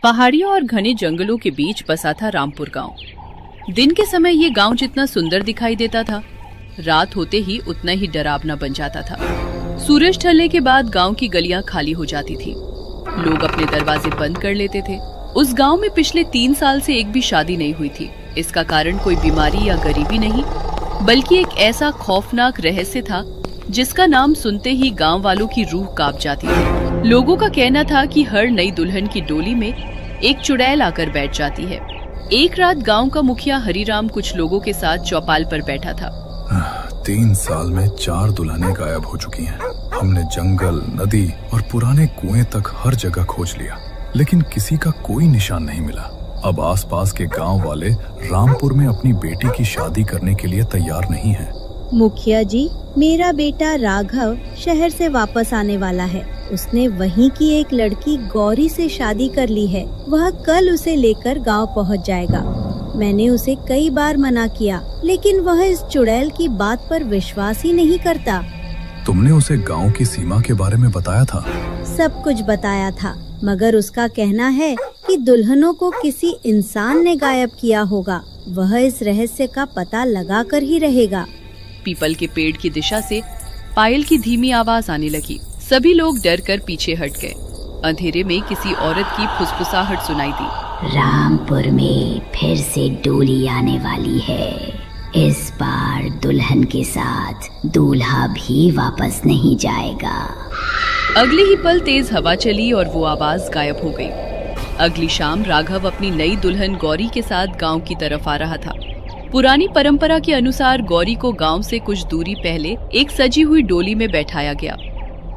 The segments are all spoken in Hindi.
पहाड़ियों और घने जंगलों के बीच बसा था रामपुर गांव। दिन के समय ये गांव जितना सुंदर दिखाई देता था, रात होते ही उतना ही डरावना बन जाता था। सूरज ढलने के बाद गांव की गलियां खाली हो जाती थी। लोग अपने दरवाजे बंद कर लेते थे। उस गांव में पिछले 3 साल से एक भी शादी नहीं हुई थी। इसका कारण कोई बीमारी या गरीबी नहीं, बल्कि एक ऐसा खौफनाक रहस्य था जिसका नाम सुनते ही गांव वालों की रूह कांप जाती थी। लोगों का कहना था कि हर नई दुल्हन की डोली में एक चुड़ैल आकर बैठ जाती है। एक रात गांव का मुखिया हरिराम कुछ लोगों के साथ चौपाल पर बैठा था। 3 साल में 4 दुल्हनें गायब हो चुकी हैं। हमने जंगल, नदी और पुराने कुएं तक हर जगह खोज लिया, लेकिन किसी का कोई निशान नहीं मिला। अब आसपास के गांव वाले रामपुर में अपनी बेटी की शादी करने के लिए तैयार नहीं हैं। मुखिया जी, मेरा बेटा राघव शहर से वापस आने वाला है। उसने वहीं की एक लड़की गौरी से शादी कर ली है। वह कल उसे लेकर गांव पहुंच जाएगा। मैंने उसे कई बार मना किया, लेकिन वह इस चुड़ैल की बात पर विश्वास ही नहीं करता। तुमने उसे गांव की सीमा के बारे में बताया था? सब कुछ बताया था, मगर उसका कहना है कि दुल्हनों को किसी इंसान ने गायब किया होगा। वह इस रहस्य का पता लगा कर ही रहेगा। पीपल के पेड़ की दिशा से पायल की धीमी आवाज आने लगी। सभी लोग डर कर पीछे हट गए। अंधेरे में किसी औरत की फुसफुसाहट सुनाई दी। रामपुर में फिर से डोली आने वाली है। इस बार दुल्हन के साथ दूल्हा भी वापस नहीं जाएगा। अगले ही पल तेज हवा चली और वो आवाज गायब हो गई। अगली शाम राघव अपनी नई दुल्हन गौरी के साथ गांव की तरफ आ रहा था। पुरानी परंपरा के अनुसार गौरी को गांव से कुछ दूरी पहले एक सजी हुई डोली में बैठाया गया।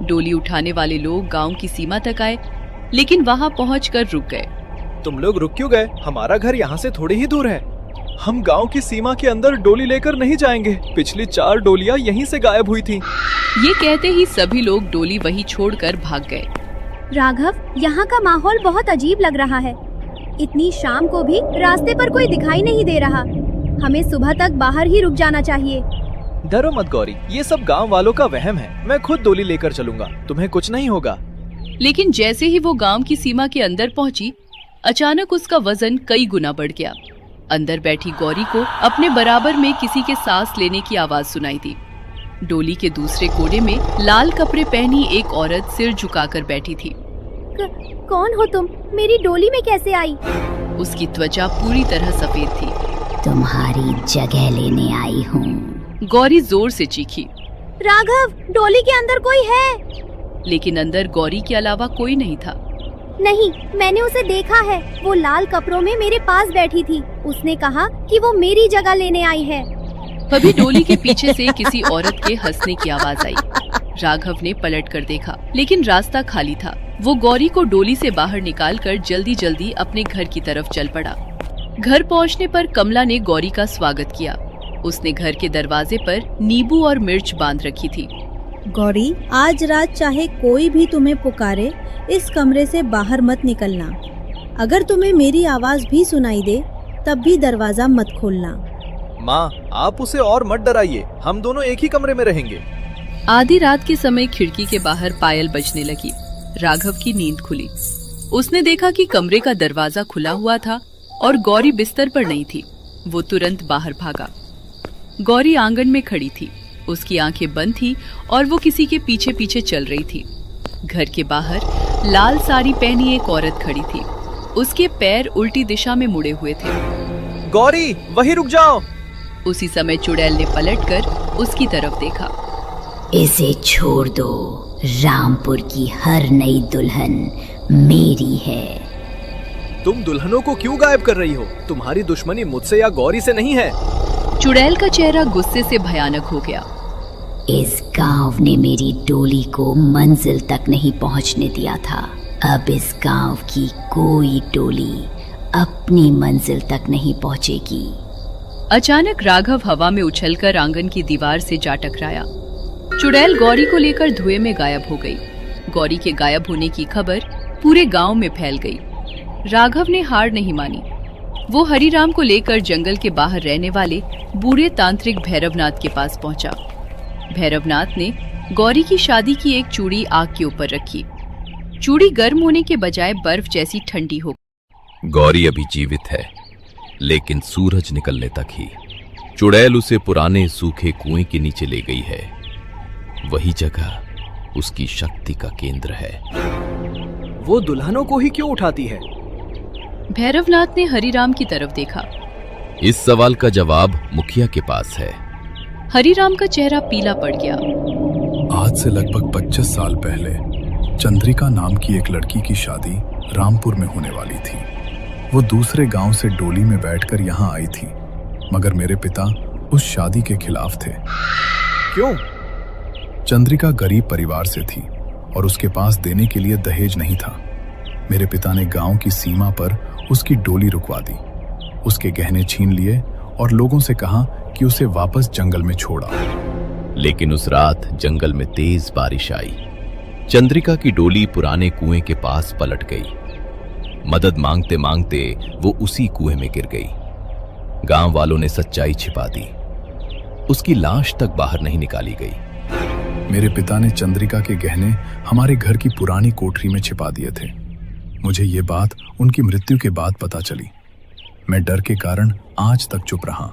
डोली उठाने वाले लोग गांव की सीमा तक आए, लेकिन वहां पहुंचकर रुक गए। तुम लोग रुक क्यों गए? हमारा घर यहाँ से थोड़ी ही दूर है। हम गांव की सीमा के अंदर डोली लेकर नहीं जाएंगे। पिछली 4 डोलियां यहीं से गायब हुई थी। ये कहते ही सभी लोग डोली वहीं छोड़कर भाग गए। राघव, यहाँ का माहौल बहुत अजीब लग रहा है। इतनी शाम को भी रास्ते पर कोई दिखाई नहीं दे रहा। हमें सुबह तक बाहर ही रुक जाना चाहिए। डरो मत गौरी, ये सब गांव वालों का वहम है। मैं खुद डोली लेकर चलूंगा, तुम्हें कुछ नहीं होगा। लेकिन जैसे ही वो गांव की सीमा के अंदर पहुंची, अचानक उसका वजन कई गुना बढ़ गया। अंदर बैठी गौरी को अपने बराबर में किसी के सांस लेने की आवाज सुनाई दी। डोली के दूसरे कोने में लाल कपड़े पहनी एक औरत सिर झुकाकर बैठी थी। कौन हो तुम? मेरी डोली में कैसे आई? उसकी त्वचा पूरी तरह सफेद थी। तुम्हारी जगह लेने आई हूँ। गौरी जोर से चीखी। राघव, डोली के अंदर कोई है। लेकिन अंदर गौरी के अलावा कोई नहीं था। नहीं, मैंने उसे देखा है। वो लाल कपड़ों में मेरे पास बैठी थी। उसने कहा कि वो मेरी जगह लेने आई है। तभी डोली के पीछे से किसी औरत के हंसने की आवाज आई। राघव ने पलट कर देखा, लेकिन रास्ता खाली था। वो गौरी को डोली से बाहर निकालकर जल्दी जल्दी अपने घर की तरफ चल पड़ा। घर पहुंचने पर कमला ने गौरी का स्वागत किया। उसने घर के दरवाजे पर नींबू और मिर्च बांध रखी थी। गौरी, आज रात चाहे कोई भी तुम्हें पुकारे, इस कमरे से बाहर मत निकलना। अगर तुम्हें मेरी आवाज भी सुनाई दे, तब भी दरवाजा मत खोलना। माँ, आप उसे और मत डराइए। हम दोनों एक ही कमरे में रहेंगे। आधी रात के समय खिड़की के बाहर पायल बजने लगी। राघव की नींद खुली। उसने देखा कि कमरे का दरवाजा खुला हुआ था और गौरी बिस्तर पर नहीं थी। वो तुरंत बाहर भागा। गौरी आंगन में खड़ी थी। उसकी आंखें बंद थी और वो किसी के पीछे पीछे चल रही थी। घर के बाहर लाल साड़ी पहनी एक औरत खड़ी थी। उसके पैर उल्टी दिशा में मुड़े हुए थे। गौरी, वहीं रुक जाओ। उसी समय चुड़ैल ने पलटकर उसकी तरफ देखा। इसे छोड़ दो। रामपुर की हर नई दुल्हन मेरी है। तुम दुल्हनों को क्यों गायब कर रही हो? तुम्हारी दुश्मनी मुझसे या गौरी से नहीं है। चुड़ैल का चेहरा गुस्से से भयानक हो गया। इस गांव ने मेरी डोली को मंजिल तक नहीं पहुंचने दिया था। अब इस गांव की कोई डोली अपनी मंजिल तक नहीं पहुंचेगी। अचानक राघव हवा में उछलकर आंगन की दीवार से जा टकराया। चुड़ैल गौरी को लेकर धुएं में गायब हो गई। गौरी के गायब होने की खबर पूरे गांव में फैल गई। राघव ने हार नहीं मानी। वो हरिराम को लेकर जंगल के बाहर रहने वाले बूढ़े तांत्रिक भैरवनाथ के पास पहुंचा। भैरवनाथ ने गौरी की शादी की एक चूड़ी आग के ऊपर रखी। चूड़ी गर्म होने के बजाय बर्फ जैसी ठंडी हो गौरी अभी जीवित है, लेकिन सूरज निकलने तक ही। चुड़ैल उसे पुराने सूखे कुएं के नीचे ले गई है। वही जगह उसकी शक्ति का केंद्र है। वो दुल्हनों को ही क्यों उठाती है? भैरवनाथ ने हरिराम की तरफ देखा। इस सवाल का जवाब मुखिया के पास है। हरिराम का चेहरा पीला पड़ गया। आज से लगभग 25 साल पहले चंद्रिका नाम की एक लड़की की शादी रामपुर में होने वाली थी। वो दूसरे गांव से डोली में बैठकर यहाँ आई थी, मगर मेरे पिता उस शादी के खिलाफ थे। क्यों? चंद्रिका गरीब परिवार से थी और उसके पास देने के लिए दहेज नहीं था। मेरे पिता ने गांव की सीमा पर उसकी डोली रुकवा दी, उसके गहने छीन लिए और लोगों से कहा कि उसे वापस जंगल में छोड़ा। लेकिन उस रात जंगल में तेज बारिश आई। चंद्रिका की डोली पुराने कुएं के पास पलट गई। मदद मांगते मांगते वो उसी कुएं में गिर गई। गांव वालों ने सच्चाई छिपा दी। उसकी लाश तक बाहर नहीं निकाली गई। मेरे पिता ने चंद्रिका के गहने हमारे घर की पुरानी कोठरी में छिपा दिए थे। मुझे ये बात उनकी मृत्यु के बाद पता चली। मैं डर के कारण आज तक चुप रहा।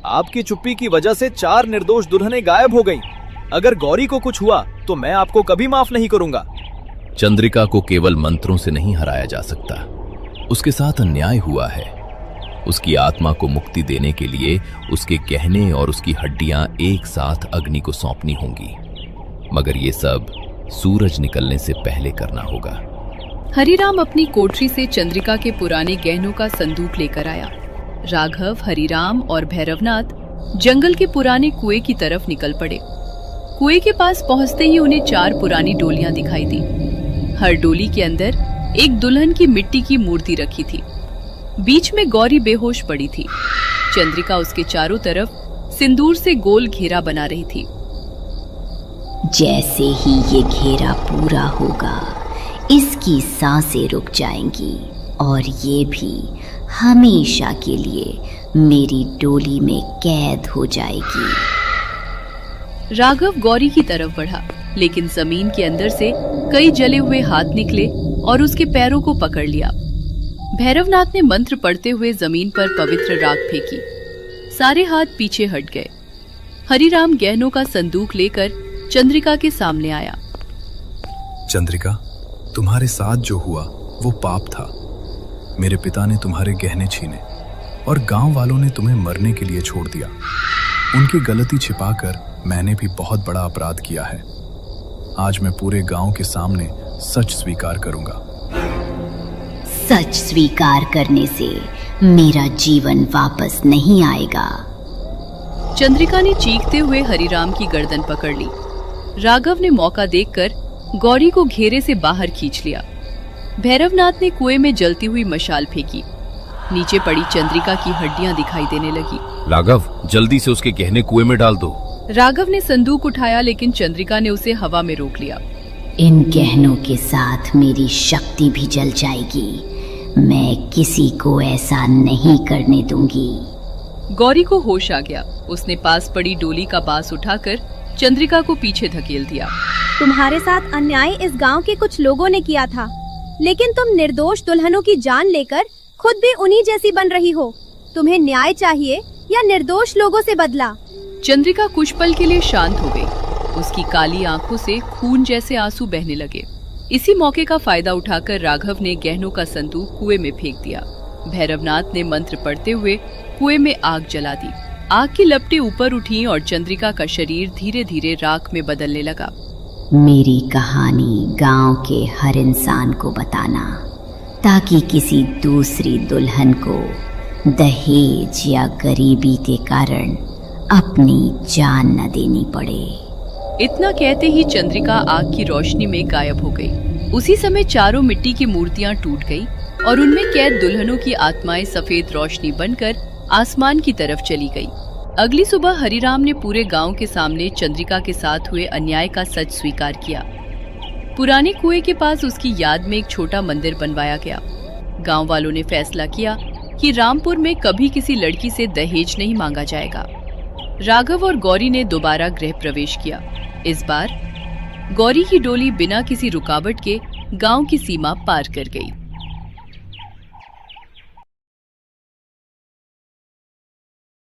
आपकी चुप्पी की वजह से 4 निर्दोष दुल्हनें गायब हो गईं। अगर गौरी को कुछ हुआ तो मैं आपको कभी माफ नहीं करूंगा। चंद्रिका को केवल मंत्रों से नहीं हराया जा सकता। उसके साथ अन्याय हुआ है। उसकी आत्मा को मुक्ति देने के लिए उसके गहने और उसकी हड्डियां एक साथ अग्नि को सौंपनी होंगी, मगर ये सब सूरज निकलने से पहले करना होगा। हरिराम अपनी कोठरी से चंद्रिका के पुराने गहनों का संदूक लेकर आया। राघव, हरिराम और भैरवनाथ जंगल के पुराने कुएं की तरफ निकल पड़े। कुएं के पास पहुंचते ही उन्हें 4 पुरानी डोलियां दिखाई दी। हर डोली के अंदर एक दुल्हन की मिट्टी की मूर्ति रखी थी। बीच में गौरी बेहोश पड़ी थी। चंद्रिका उसके चारों तरफ सिंदूर से गोल घेरा बना रही थी। जैसे ही ये घेरा पूरा होगा, इसकी सांसें रुक जाएंगी और ये भी हमेशा के लिए मेरी डोली में कैद हो जाएगी। राघव गौरी की तरफ बढ़ा, लेकिन जमीन के अंदर से कई जले हुए हाथ निकले और उसके पैरों को पकड़ लिया। भैरवनाथ ने मंत्र पढ़ते हुए जमीन पर पवित्र राख फेंकी। सारे हाथ पीछे हट गए। हरिराम गहनों का संदूक लेकर चंद्रिका के सामने आया। चंद्रिका, तुम्हारे साथ जो हुआ वो पाप था। मेरे पिता ने तुम्हारे गहने छीने और गांव वालों ने तुम्हें मरने के लिए छोड़ दिया। उनकी गलती छिपाकर मैंने भी बहुत बड़ा अपराध किया है। आज मैं पूरे गांव के सामने सच स्वीकार करूंगा। सच स्वीकार करने से मेरा जीवन वापस नहीं आएगा। चंद्रिका ने चीखते हुए हरिराम की गर्दन पकड़ ली। राघव ने मौका देखकर गौरी को घेरे से बाहर खींच लिया। भैरवनाथ ने कुएं में जलती हुई मशाल फेंकी। नीचे पड़ी चंद्रिका की हड्डियां दिखाई देने लगी। राघव, जल्दी से उसके गहने कुएं में डाल दो। राघव ने संदूक उठाया, लेकिन चंद्रिका ने उसे हवा में रोक लिया। इन गहनों के साथ मेरी शक्ति भी जल जाएगी। मैं किसी को ऐसा नहीं करने दूंगी। गौरी को होश आ गया। उसने पास पड़ी डोली का बांस उठाकर चंद्रिका को पीछे धकेल दिया। तुम्हारे साथ अन्याय इस गांव के कुछ लोगों ने किया था, लेकिन तुम निर्दोष दुल्हनों की जान लेकर खुद भी उन्हीं जैसी बन रही हो। तुम्हें न्याय चाहिए या निर्दोष लोगों से बदला? चंद्रिका कुछ पल के लिए शांत हो गई। उसकी काली आंखों से खून जैसे आंसू बहने लगे। इसी मौके का फायदा उठाकर राघव ने गहनों का संदूक कुएं में फेंक दिया। भैरवनाथ ने मंत्र पढ़ते हुए कुएं में आग जला दी। आग की लपटें ऊपर उठी और चंद्रिका का शरीर धीरे धीरे राख में बदलने लगा। मेरी कहानी गांव के हर इंसान को बताना, ताकि किसी दूसरी दुल्हन को दहेज या गरीबी के कारण अपनी जान न देनी पड़े। इतना कहते ही चंद्रिका आग की रोशनी में गायब हो गई। उसी समय चारों मिट्टी की मूर्तियां टूट गई और उनमें कैद दुल्हनों की आत्माएं सफेद रोशनी बनकर आसमान की तरफ चली गई। अगली सुबह हरिराम ने पूरे गांव के सामने चंद्रिका के साथ हुए अन्याय का सच स्वीकार किया। पुराने कुएं के पास उसकी याद में एक छोटा मंदिर बनवाया गया। गांव वालों ने फैसला किया कि रामपुर में कभी किसी लड़की से दहेज नहीं मांगा जाएगा। राघव और गौरी ने दोबारा गृह प्रवेश किया। इस बार गौरी की डोली बिना किसी रुकावट के गांव की सीमा पार कर गई।